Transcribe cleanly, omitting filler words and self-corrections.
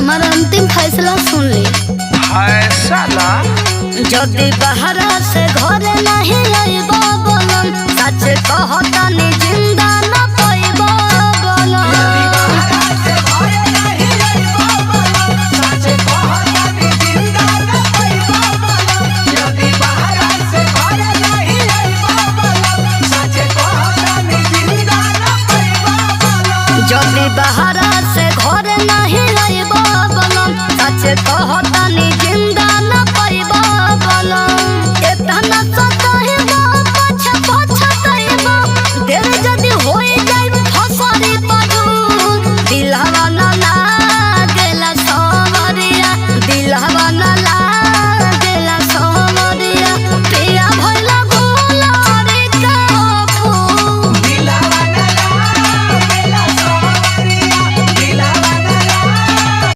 हमारा अंतिम फैसला सुन ली। फैसला जदि बहरा से घर नहीं आइबो बोलम, सच कहतानी जिंदा न पाइबो बोलम। जदि बहरा से घर नहीं आइबो बोलम, सच कह